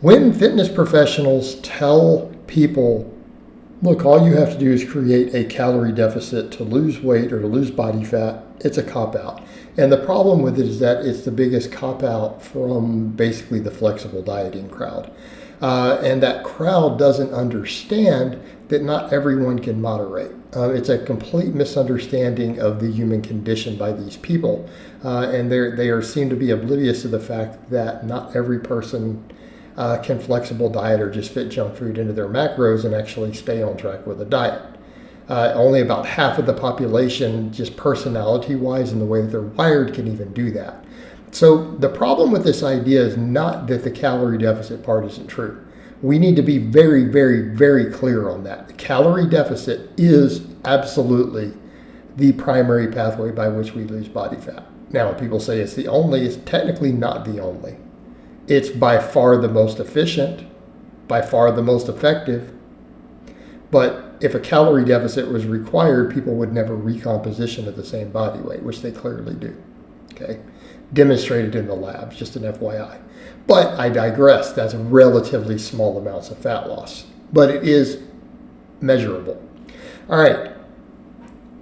When fitness professionals tell people, look, all you have to do is create a calorie deficit to lose weight or to lose body fat, it's a cop-out. And the problem with it is that it's the biggest cop-out from basically the flexible dieting crowd. And that crowd doesn't understand that not everyone can moderate. It's a complete misunderstanding of the human condition by these people. And they seem to be oblivious to the fact that not every person can flexible diet or just fit junk food into their macros and actually stay on track with a diet. Only about half of the population, just personality-wise and the way that they're wired, can even do that. So the problem with this idea is not that the calorie deficit part isn't true. We need to be very, very, very clear on that. The calorie deficit is absolutely the primary pathway by which we lose body fat. Now, when people say it's the only, it's technically not the only. It's by far the most efficient, by far the most effective. But if a calorie deficit was required, people would never recomposition at the same body weight, which they clearly do. Okay, demonstrated in the labs, just an FYI. But I digress. That's relatively small amounts of fat loss, but it is measurable. All right.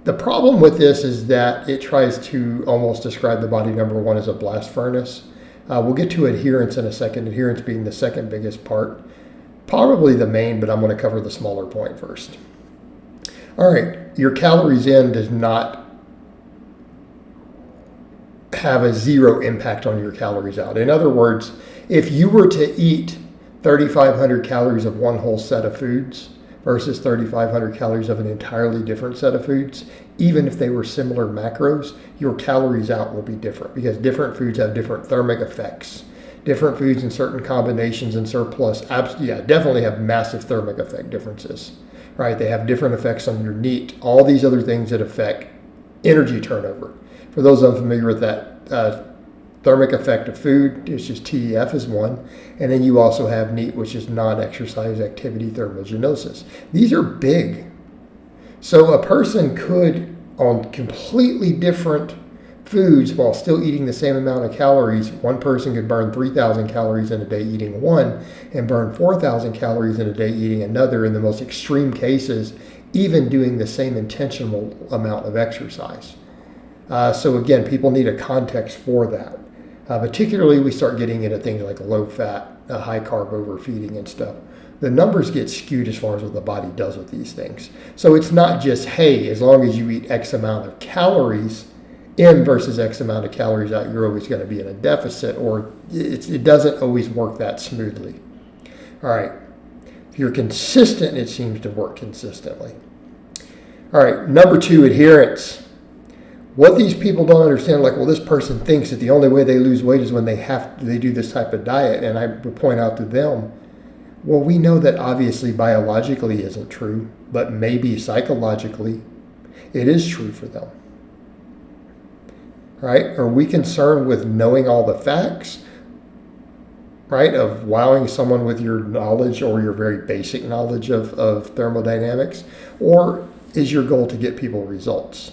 The problem with this is that it tries to almost describe the body, number one, as a blast furnace. We'll get to adherence in a second, adherence being the second biggest part. Probably the main, but I'm going to cover the smaller point first. All right, your calories in does not have a zero impact on your calories out. In other words, if you were to eat 3,500 calories of one whole set of foods versus 3,500 calories of an entirely different set of foods, even if they were similar macros, your calories out will be different because different foods have different thermic effects. Different foods in certain combinations and surplus, definitely have massive thermic effect differences, right? They have different effects on your NEAT, all these other things that affect energy turnover. For those unfamiliar with that, thermic effect of food, it's just TEF is one. And then you also have NEAT, which is non-exercise activity thermogenesis. These are big. So a person could, on completely different foods while still eating the same amount of calories, one person could burn 3,000 calories in a day eating one and burn 4,000 calories in a day eating another in the most extreme cases, even doing the same intentional amount of exercise. So again, people need a context for that. Particularly we start getting into things like low fat, high carb overfeeding and stuff. The numbers get skewed as far as what the body does with these things. So it's not just, hey, as long as you eat X amount of calories in versus X amount of calories out, you're always going to be in a deficit, or it doesn't always work that smoothly. All right. If you're consistent, it seems to work consistently. All right. Number two, adherence. What these people don't understand, like, well, this person thinks that the only way they lose weight is when they do this type of diet. And I would point out to them, well, we know that obviously biologically isn't true, but maybe psychologically it is true for them. Right? Are we concerned with knowing all the facts, right, of wowing someone with your knowledge or your very basic knowledge of thermodynamics? Or is your goal to get people results?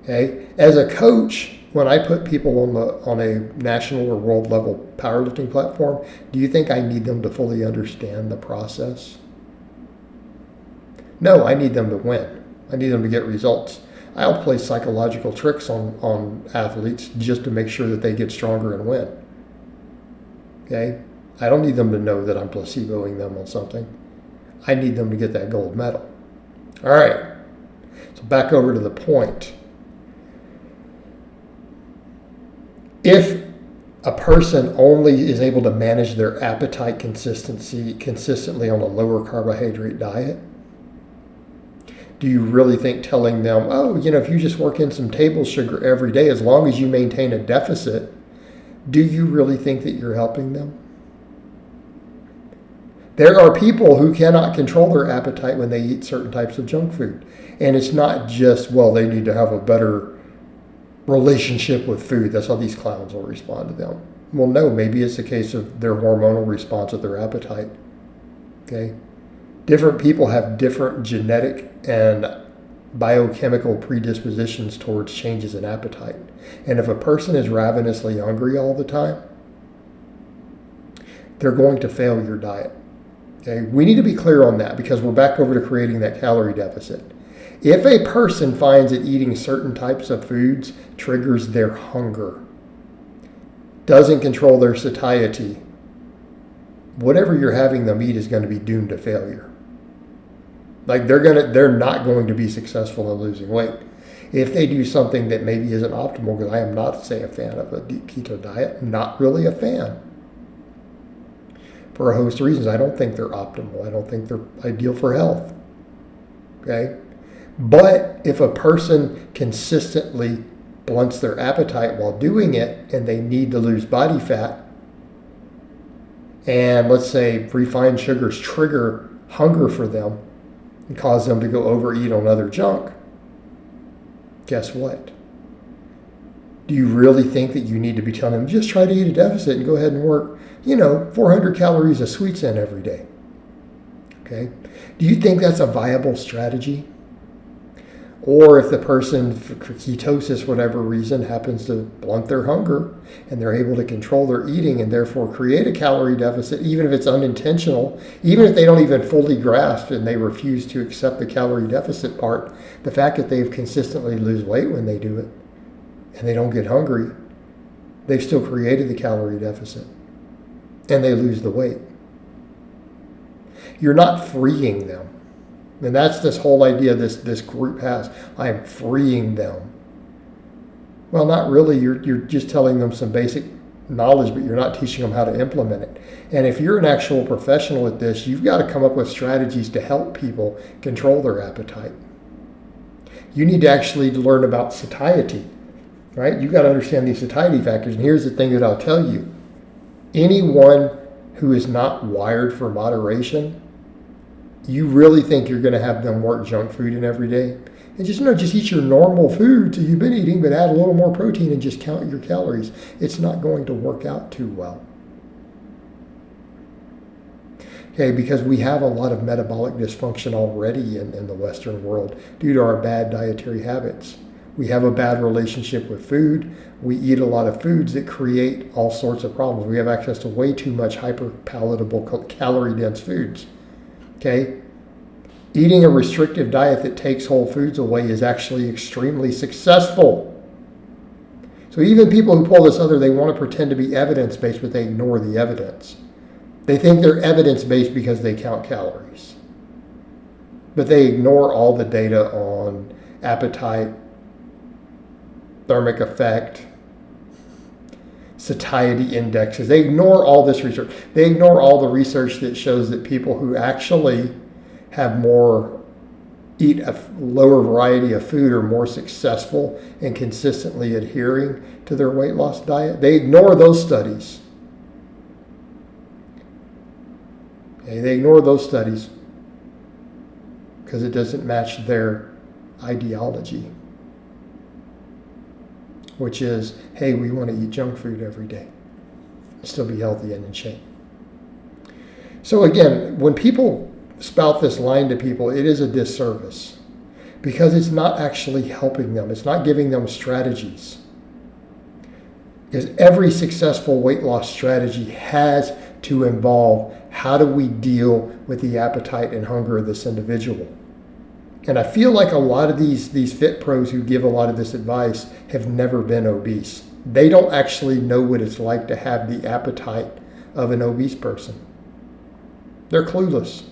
Okay. As a coach, when I put people on a national or world level powerlifting platform, do you think I need them to fully understand the process? No, I need them to win. I need them to get results. I'll play psychological tricks on athletes just to make sure that they get stronger and win. Okay? I don't need them to know that I'm placeboing them on something. I need them to get that gold medal. All right. So back over to the point. If a person only is able to manage their appetite consistently on a lower carbohydrate diet, do you really think telling them, oh, if you just work in some table sugar every day, as long as you maintain a deficit, do you really think that you're helping them? There are people who cannot control their appetite when they eat certain types of junk food. And it's not just, well, they need to have a better relationship with food. That's how these clowns will respond to them. Well, no, maybe it's a case of their hormonal response of their appetite. Okay? Different people have different genetic and biochemical predispositions towards changes in appetite. And if a person is ravenously hungry all the time, they're going to fail your diet. Okay, we need to be clear on that because we're back over to creating that calorie deficit. If a person finds that eating certain types of foods triggers their hunger, doesn't control their satiety, whatever you're having them eat is going to be doomed to failure. Like they're not going to be successful in losing weight. If they do something that maybe isn't optimal, because I am not, say, a fan of a deep keto diet, not really a fan. For a host of reasons, I don't think they're optimal. I don't think they're ideal for health. Okay? But if a person consistently blunts their appetite while doing it and they need to lose body fat, and let's say refined sugars trigger hunger for them and cause them to go overeat on other junk, guess what? Do you really think that you need to be telling them, just try to eat a deficit and go ahead and work, 400 calories of sweets in every day? Okay? Do you think that's a viable strategy? Or if the person, for ketosis, whatever reason, happens to blunt their hunger and they're able to control their eating and therefore create a calorie deficit, even if it's unintentional, even if they don't even fully grasp and they refuse to accept the calorie deficit part, the fact that they've consistently lose weight when they do it and they don't get hungry, they've still created the calorie deficit and they lose the weight. You're not freeing them. And that's this whole idea this group has. I am freeing them. Well, not really. You're just telling them some basic knowledge, but you're not teaching them how to implement it. And if you're an actual professional at this, you've got to come up with strategies to help people control their appetite. You need to actually learn about satiety, right? You've got to understand these satiety factors. And here's the thing that I'll tell you. Anyone who is not wired for moderation, you really think you're going to have them work junk food in every day? And just eat your normal foods that you've been eating, but add a little more protein and just count your calories. It's not going to work out too well. Okay, because we have a lot of metabolic dysfunction already in the Western world due to our bad dietary habits. We have a bad relationship with food. We eat a lot of foods that create all sorts of problems. We have access to way too much hyper-palatable, calorie-dense foods. Okay? Eating a restrictive diet that takes whole foods away is actually extremely successful. So even people who pull this other, they want to pretend to be evidence-based, but they ignore the evidence. They think they're evidence-based because they count calories. But they ignore all the data on appetite, thermic effect, satiety indexes. They ignore all this research. They ignore all the research that shows that people who actually eat a lower variety of food are more successful in consistently adhering to their weight loss diet. They ignore those studies. Okay, they ignore those studies because it doesn't match their ideology, which is, hey, we want to eat junk food every day, still be healthy and in shape. So again, when people spout this line to people, it is a disservice because it's not actually helping them. It's not giving them strategies. Because every successful weight loss strategy has to involve how do we deal with the appetite and hunger of this individual. And I feel like a lot of these fit pros who give a lot of this advice have never been obese. They don't actually know what it's like to have the appetite of an obese person. They're clueless.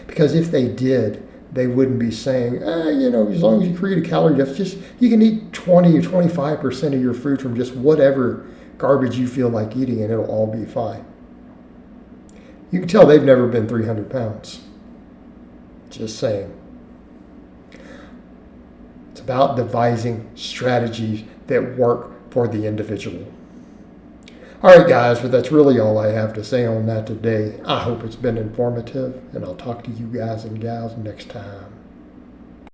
Because if they did, they wouldn't be saying, as long as you create a calorie deficit, you can eat 20 or 25% of your food from just whatever garbage you feel like eating and it'll all be fine. You can tell they've never been 300 pounds. Just saying. It's about devising strategies that work for the individual. All right, guys, but that's really all I have to say on that today. I hope it's been informative, and I'll talk to you guys and gals next time.